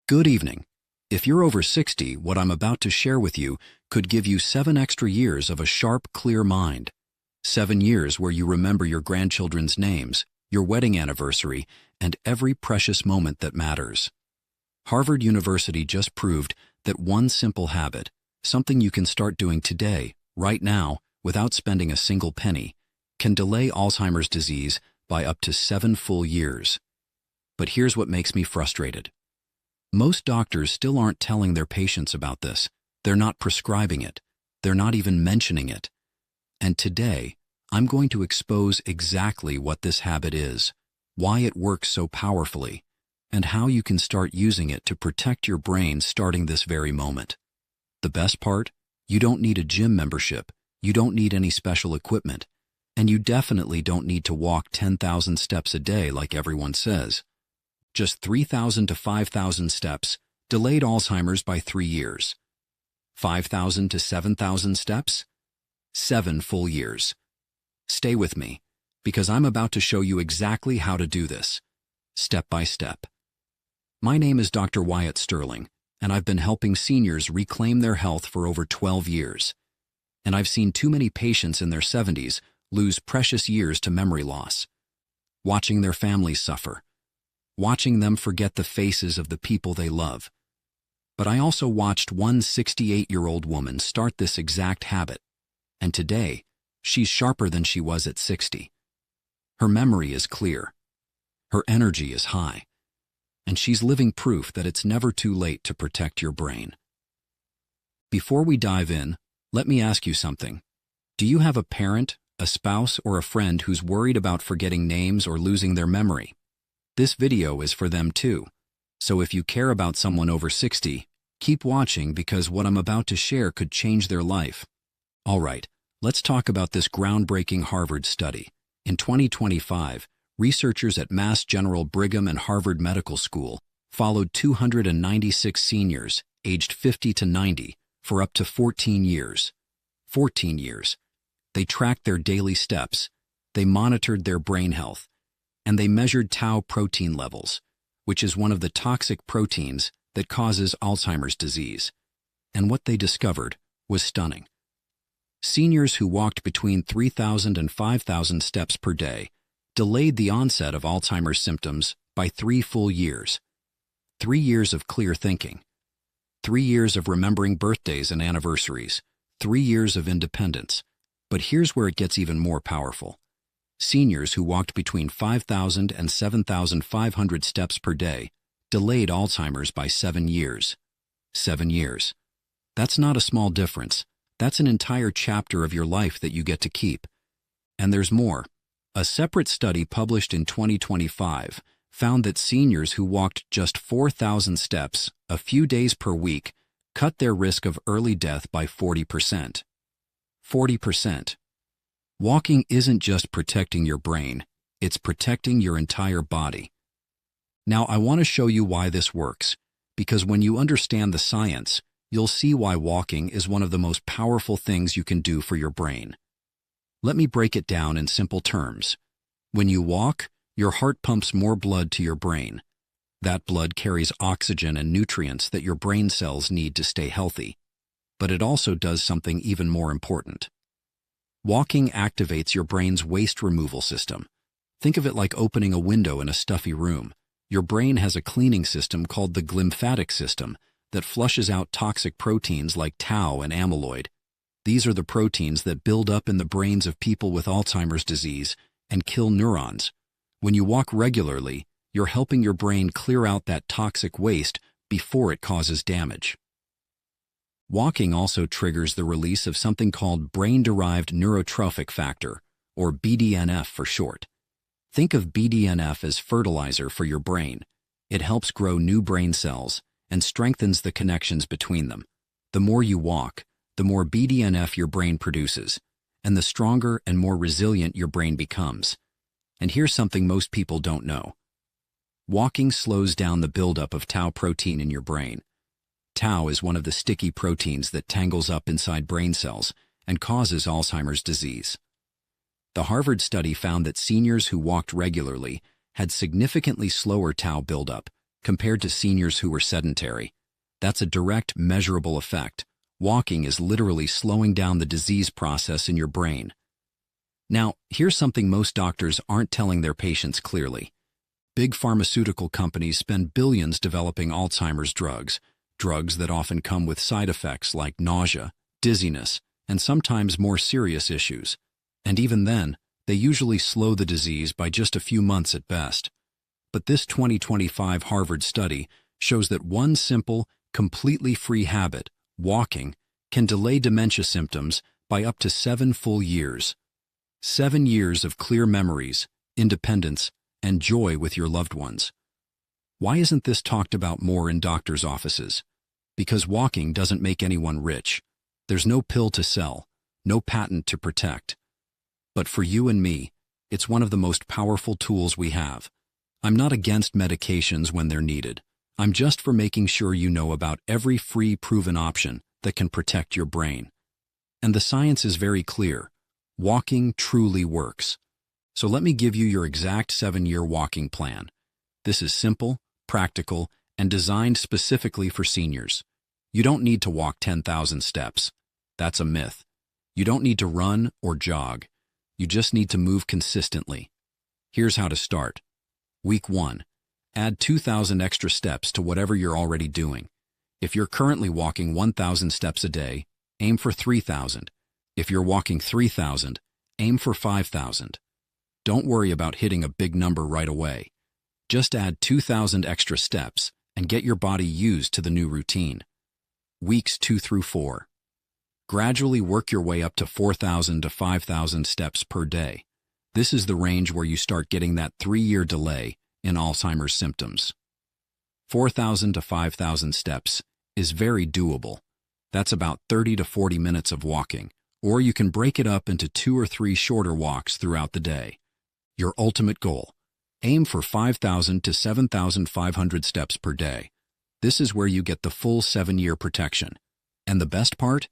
Good evening. If you're over 60, what I'm about to share with you could give you 7 extra years of a sharp, clear mind. 7 years where you remember your grandchildren's names, your wedding anniversary, and every precious moment that matters. Harvard University just proved that one simple habit, something you can start doing today, right now, without spending a single penny, can delay Alzheimer's disease by up to 7 full years. But here's what makes me frustrated. Most doctors still aren't telling their patients about this. They're not prescribing it. They're not even mentioning it. And today, I'm going to expose exactly what this habit is, why it works so powerfully, and how you can start using it to protect your brain starting this very moment. The best part? You don't need a gym membership, you don't need any special equipment, and you definitely don't need to walk 10,000 steps a day like everyone says. Just 3,000 to 5,000 steps delayed Alzheimer's by 3 years. 5,000 to 7,000 steps? 7 full years. Stay with me, because I'm about to show you exactly how to do this, step by step. My name is Dr. Wyatt Sterling, and I've been helping seniors reclaim their health for over 12 years. And I've seen too many patients in their 70s lose precious years to memory loss, watching their families suffer, watching them forget the faces of the people they love. But I also watched one 68-year-old woman start this exact habit, and today, she's sharper than she was at 60. Her memory is clear, her energy is high, and she's living proof that it's never too late to protect your brain. Before we dive in, let me ask you something. Do you have a parent, a spouse, or a friend who's worried about forgetting names or losing their memory? This video is for them too. So if you care about someone over 60, keep watching because what I'm about to share could change their life. All right, let's talk about this groundbreaking Harvard study. In 2025, researchers at Mass General Brigham and Harvard Medical School followed 296 seniors aged 50 to 90 for up to 14 years. 14 years. They tracked their daily steps, they monitored their brain health, and they measured tau protein levels, which is one of the toxic proteins that causes Alzheimer's disease. And what they discovered was stunning. Seniors who walked between 3,000 and 5,000 steps per day delayed the onset of Alzheimer's symptoms by 3 full years. 3 years of clear thinking. 3 years of remembering birthdays and anniversaries. 3 years of independence. But here's where it gets even more powerful. Seniors who walked between 5,000 and 7,500 steps per day delayed Alzheimer's by 7 years. 7 years. That's not a small difference. That's an entire chapter of your life that you get to keep. And there's more. A separate study published in 2025 found that seniors who walked just 4,000 steps a few days per week cut their risk of early death by 40%. 40%. Walking isn't just protecting your brain, it's protecting your entire body. Now I want to show you why this works, because when you understand the science, you'll see why walking is one of the most powerful things you can do for your brain. Let me break it down in simple terms. When you walk, your heart pumps more blood to your brain. That blood carries oxygen and nutrients that your brain cells need to stay healthy. But it also does something even more important. Walking activates your brain's waste removal system. Think of it like opening a window in a stuffy room. Your brain has a cleaning system called the glymphatic system that flushes out toxic proteins like tau and amyloid. These are the proteins that build up in the brains of people with Alzheimer's disease and kill neurons. When you walk regularly, you're helping your brain clear out that toxic waste before it causes damage. Walking also triggers the release of something called brain-derived neurotrophic factor, or BDNF for short. Think of BDNF as fertilizer for your brain. It helps grow new brain cells and strengthens the connections between them. The more you walk, the more BDNF your brain produces, and the stronger and more resilient your brain becomes. And here's something most people don't know. Walking slows down the buildup of tau protein in your brain. Tau is one of the sticky proteins that tangles up inside brain cells and causes Alzheimer's disease. The Harvard study found that seniors who walked regularly had significantly slower tau buildup compared to seniors who were sedentary. That's a direct, measurable effect. Walking is literally slowing down the disease process in your brain. Now, here's something most doctors aren't telling their patients clearly. Big pharmaceutical companies spend billions developing Alzheimer's drugs that often come with side effects like nausea, dizziness, and sometimes more serious issues. And even then, they usually slow the disease by just a few months at best. But this 2025 Harvard study shows that one simple, completely free habit, walking, can delay dementia symptoms by up to 7 full years. 7 years of clear memories, independence, and joy with your loved ones. Why isn't this talked about more in doctors' offices? Because walking doesn't make anyone rich. There's no pill to sell, no patent to protect. But for you and me, it's one of the most powerful tools we have. I'm not against medications when they're needed. I'm just for making sure you know about every free, proven option that can protect your brain. And the science is very clear. Walking truly works. So let me give you your exact 7-year walking plan. This is simple, practical, and designed specifically for seniors. You don't need to walk 10,000 steps. That's a myth. You don't need to run or jog. You just need to move consistently. Here's how to start. Week 1. Add 2,000 extra steps to whatever you're already doing. If you're currently walking 1,000 steps a day, aim for 3,000. If you're walking 3,000, aim for 5,000. Don't worry about hitting a big number right away. Just add 2,000 extra steps and get your body used to the new routine. Weeks 2 through 4. Gradually work your way up to 4,000 to 5,000 steps per day. This is the range where you start getting that 3-year delay in Alzheimer's symptoms. 4,000 to 5,000 steps is very doable. That's about 30 to 40 minutes of walking, or you can break it up into 2 or 3 shorter walks throughout the day. Your ultimate goal. Aim for 5,000 to 7,500 steps per day. This is where you get the full 7-year protection. And the best part?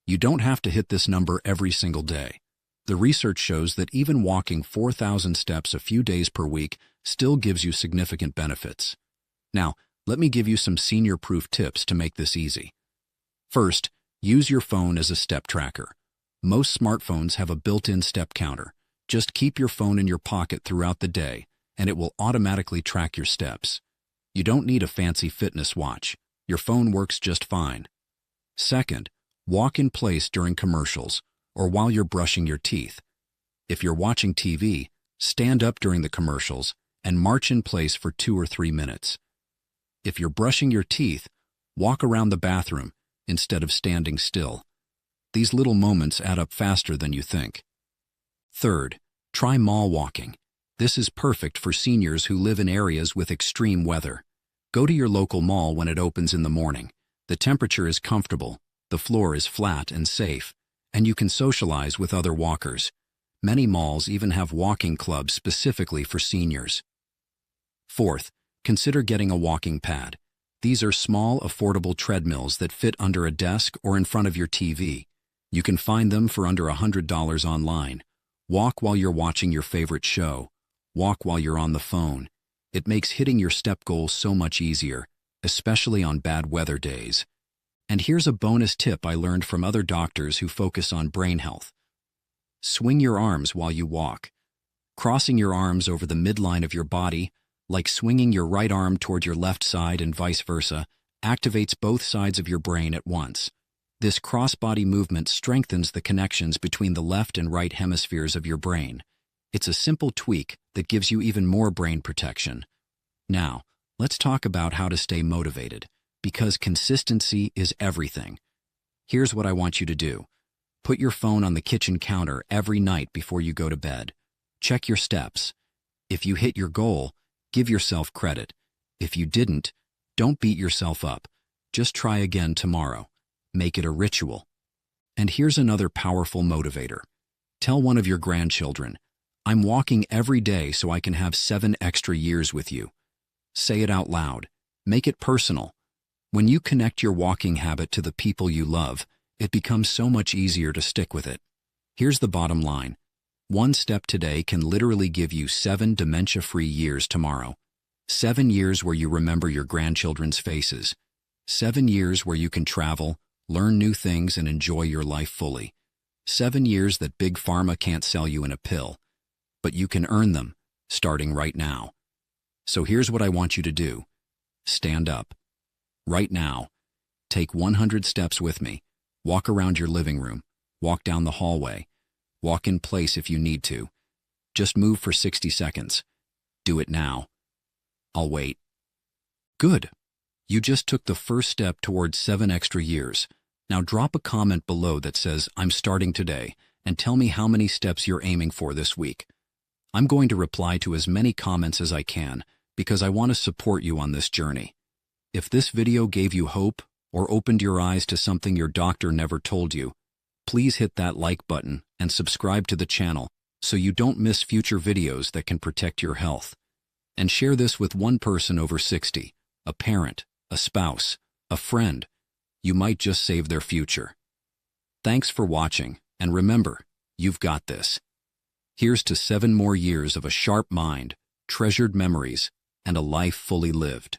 You don't have to hit this number every single day. The research shows that even walking 4,000 steps a few days per week still gives you significant benefits. Now, let me give you some senior-proof tips to make this easy. First, use your phone as a step tracker. Most smartphones have a built-in step counter. Just keep your phone in your pocket throughout the day, and it will automatically track your steps. You don't need a fancy fitness watch. Your phone works just fine. Second, walk in place during commercials or while you're brushing your teeth. If you're watching TV, stand up during the commercials and march in place for 2 or 3 minutes. If you're brushing your teeth, walk around the bathroom instead of standing still. These little moments add up faster than you think. Third, try mall walking. This is perfect for seniors who live in areas with extreme weather. Go to your local mall when it opens in the morning. The temperature is comfortable, the floor is flat and safe, and you can socialize with other walkers. Many malls even have walking clubs specifically for seniors. Fourth, consider getting a walking pad. These are small, affordable treadmills that fit under a desk or in front of your TV. You can find them for under $100 online. Walk while you're watching your favorite show. Walk while you're on the phone. It makes hitting your step goal so much easier, especially on bad weather days. And here's a bonus tip I learned from other doctors who focus on brain health. Swing your arms while you walk. Crossing your arms over the midline of your body, like swinging your right arm toward your left side and vice versa, activates both sides of your brain at once. This cross-body movement strengthens the connections between the left and right hemispheres of your brain. It's a simple tweak that gives you even more brain protection. Now, let's talk about how to stay motivated, because consistency is everything. Here's what I want you to do. Put your phone on the kitchen counter every night before you go to bed. Check your steps. If you hit your goal, give yourself credit. If you didn't, don't beat yourself up. Just try again tomorrow. Make it a ritual. And here's another powerful motivator. Tell one of your grandchildren, "I'm walking every day so I can have 7 extra years with you." Say it out loud. Make it personal. When you connect your walking habit to the people you love, it becomes so much easier to stick with it. Here's the bottom line. 1 step today can literally give you 7 dementia-free years tomorrow. 7 years where you remember your grandchildren's faces. 7 years where you can travel, learn new things, and enjoy your life fully. 7 years that Big Pharma can't sell you in a pill. But you can earn them, starting right now. So here's what I want you to do. Stand up. Right now. Take 100 steps with me. Walk around your living room. Walk down the hallway. Walk in place if you need to. Just move for 60 seconds. Do it now. I'll wait. Good. You just took the first step towards 7 extra years. Now drop a comment below that says, "I'm starting today," and tell me how many steps you're aiming for this week. I'm going to reply to as many comments as I can because I want to support you on this journey. If this video gave you hope or opened your eyes to something your doctor never told you, please hit that like button and subscribe to the channel so you don't miss future videos that can protect your health. And share this with one person over 60, a parent, a spouse, a friend. You might just save their future. Thanks for watching, and remember, you've got this. Here's to 7 more years of a sharp mind, treasured memories, and a life fully lived.